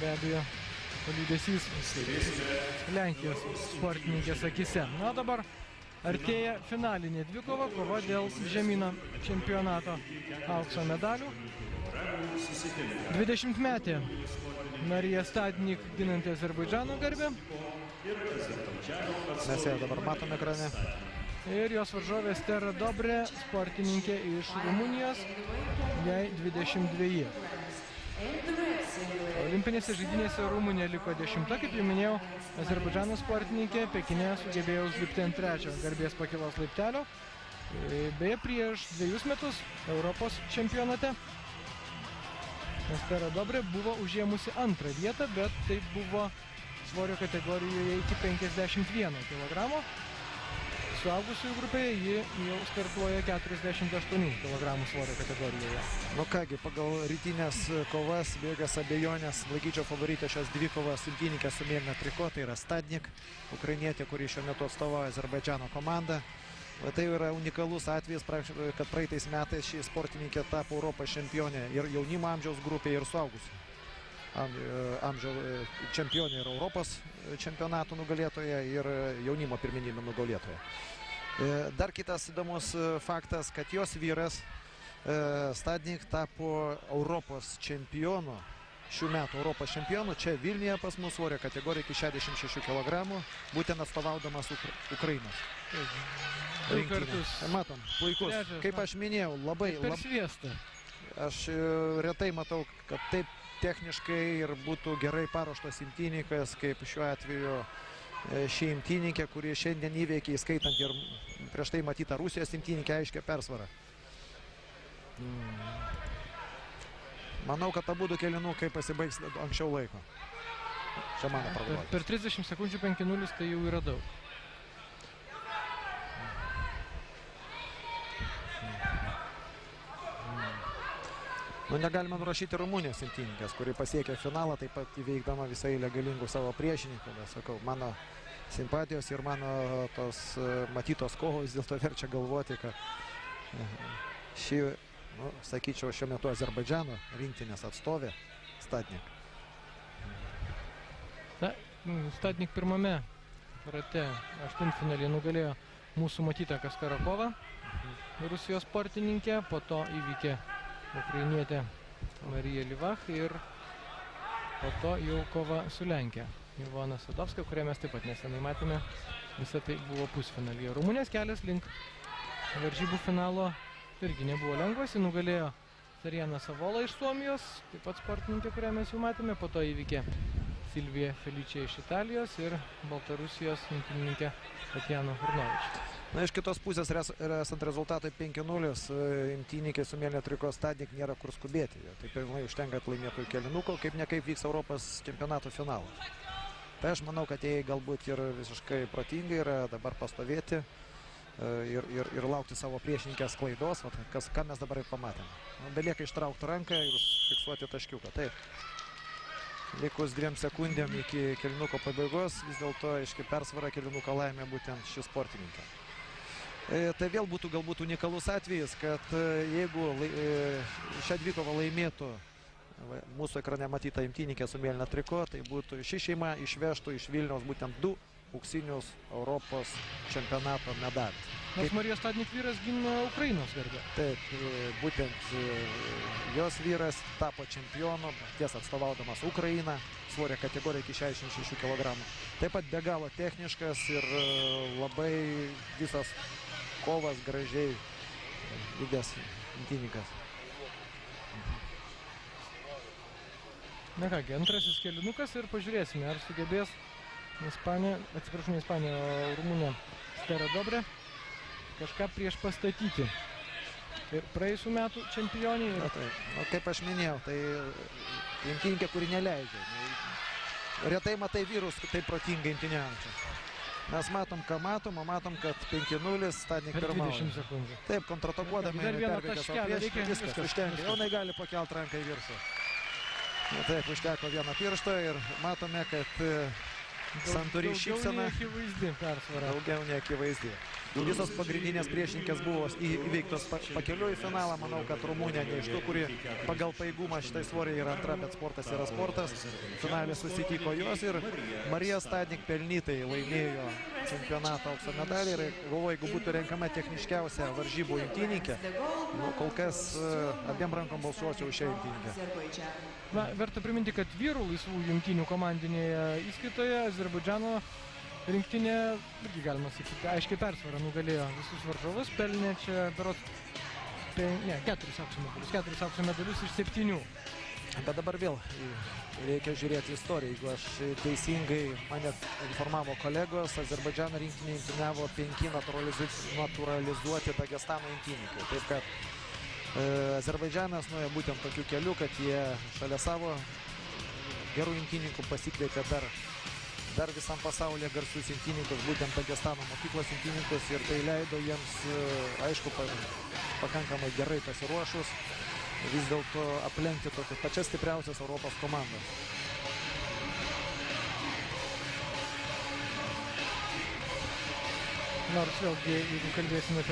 be abejo liūdesys Lenkijos sportininkės akise. Na, dabar artėja finalinė dvikova, kova dėl žemyno čempionato aukso medalių. 20-metė Marija Stadnik ginanti Azerbaidžano garbę. Mes ją dabar matome ekrane. Ir jos varžovė Stera Dobre, sportininkė iš Rumunijos, jai 22. Olimpinėse žaidynėse Rumunija liko 10, kaip jau minėjau, Azerbaidžano sportininkė Pekine sugebėjo užlipti ant 3 garbės pakylos laiptelio. Beje, prieš 2 metus Europos čempionate Stera Dobre buvo užėmusi 2 vietą, bet tai buvo svorio kategorijoje iki 51 kg. Suaugusiųjų grupėje ji jau startuoja 48 kg svorio kategorijoje. Nu kągi, pagal rytinės kovas, be jokios abejonės, laikyčiau favoritę šios dvikovos imtynininkė su mėlyna triko, tai yra Stadnik, ukrainietė, kuri šiuo metu atstovauja Azerbaidžano komandą. Tai yra unikalus atvejis, kad praeitais metais ši sportininkė tapo Europos čempionė ir jaunimo amžiaus grupėje, ir suaugusių amžiaus čempionė, ir Europos čempionatų nugalėtoja, ir jaunimo pirmenybių nugalėtoja. Dar kitas įdomus faktas, kad jos vyras Stadnik tapo Europos čempionu, šių metų Europos čempionu, čia Vilniuje pas mus svorio kategorija iki 66 kg, būtent atstovaudamas Ukrainos. Matom, puikus. Kaip aš minėjau, labai... Per sviestą. Aš retai matau, kad taip techniškai ir būtų gerai paruoštas imtynininkas, kaip šiuo atveju ši imtynininkė, kuri šiandien įveikė, įskaitant ir prieš tai matytą Rusijos imtynininkę, aiškią persvarą. Manau, kad abudu kėlinukai pasibaigs anksčiau laiko. Čia mano prognozė. Per 30 sekundžių 5-0 tai jau yra daug. Nu, negalime nurašyti Rumunijos imtynininkės, kuri pasiekė finalą, taip pat įveikdama visai galingų savo priešininkų. Sakau, mano simpatijos ir mano tos matytos kovos dėl to verčia galvoti, kad ši, sakyčiau, šiuo metu Azerbaidžano rinktinės atstovė Stadnik. Stadnik pirmame rate aštuntfinalį nugalėjo mūsų matytą Kaskarakovą, Rusijos sportininkė, po to įvykė ukrainietė Marija Livach ir po to jau kova su Lenkija Ivona Sadovska, kurią mes taip pat nesenai matėme. Visą tai buvo pusfinalyje. Rumunijos kelias link varžybų finalo irgi nebuvo lengvas. Ji nugalėjo Sarjana Savola iš Suomijos, taip pat sportininkė, kurią mes jau matėme. Po to įvykė Silvija Feličia iš Italijos ir Baltarusijos imtynininkė Tatjana Hurnovič. Na, iš kitos pusės, esant rezultatui 5-0, imtynininkė su mėlyna triko Stadnik nėra kur skubėti. Tai pilnai užtenka laimėtojų kėlinuko, kaip nekaip vyks Europos čempionato finalas. Tai aš manau, kad jie galbūt ir visiškai protingai yra dabar pastovėti ir laukti savo priešininkės klaidos, ką mes dabar ir pamatėme. Belieka ištraukti ranką ir fiksuoti taškiuką. Taip. Likus 2 sekundėm iki kėlinuko pabaigos, vis dėlto aiškiai persvara kėlinuko laimė būtent ši sportininkė. Tai vėl būtų galbūt unikalus atvejis, kad jeigu šią dvikovą laimėtų mūsų ekrane matyta imtynininkė su mėlyna triko, tai būtų ši šeima išvežtų iš Vilniaus būtent 2 auksinius Europos čempionato medalius. Nors Marijos Stadnik vyras gina Ukrainos garbę. Taip, būtent jos vyras tapo čempionu, tiesa atstovaudamas Ukrainą, svorio kategorija iki 66 kg. Taip pat be galo techniškas ir labai visas kovas gražiai vykdęs imtynininkas. Na kągi, antrasis kėlinukas ir pažiūrėsime, ar sugebės Rumunija Stera Dobre kažką prieš pastatyti. Ir praėjusių metų čempionį. Kaip aš minėjau, tai imtynininkė, kuri neleidžia. Retai matai vyrus taip protingai imtyniaujančius. Mes matom, ką matom, o matom, kad 5-0 Stadnik pirmauja. Per 20 sekundžių. Taip, kontratakuodami perveikia savo priešinį. Viskas užtenka. Jau negali pakelt ranką į viršų. Taip, užteko vieno piršto ir matome, kad santūri šypsena. Daugiau neakivaizdi persvara. Daugiau neakivaizdi. Visos pagrindinės priešininkės buvo įveiktos pakeliu į finalą. Manau, kad Rumunija ne iš tų, kuri pagal paėgumą šitai svoriai yra antra, bet sportas yra sportas. Finalė susitiko jos ir Marija Stadnik pelnytai laimėjo čempionato aukso medalį. Ir galvoju, jeigu būtų renkama techniškiausia varžybų imtynininkė, kol kas abiem rankom balsuosiu už šią imtynininkę. Na, verta priminti, kad vyrų laisvų imtynių komandinėje įskaitoje Azerbaidžano rinktinė, irgi galima sakyti, aiškiai persvarą nugalėjo visus varžovus, pelnė čia berods 4 aukso medalius iš 7. Bet dabar vėl reikia žiūrėti istoriją. Jeigu aš teisingai mane informavo kolegos, Azerbaidžano rinktinė imtyniavo 5 naturalizuoti Dagestano imtynininkai. Taip kad Azerbaidžanas nuėjo būtent tokiu keliu, kad jie šalia savo gerų imtynininkų pasikvietė dar visam pasaulyje garsius imtynininkus, būtent Dagestano mokyklos imtynininkus, ir tai leido jiems, aišku, pakankamai gerai pasiruošus, vis dėlto aplenkti tokias pačias stipriausias Europos komandas. Nors vėlgi, jeigu kalbėsime apie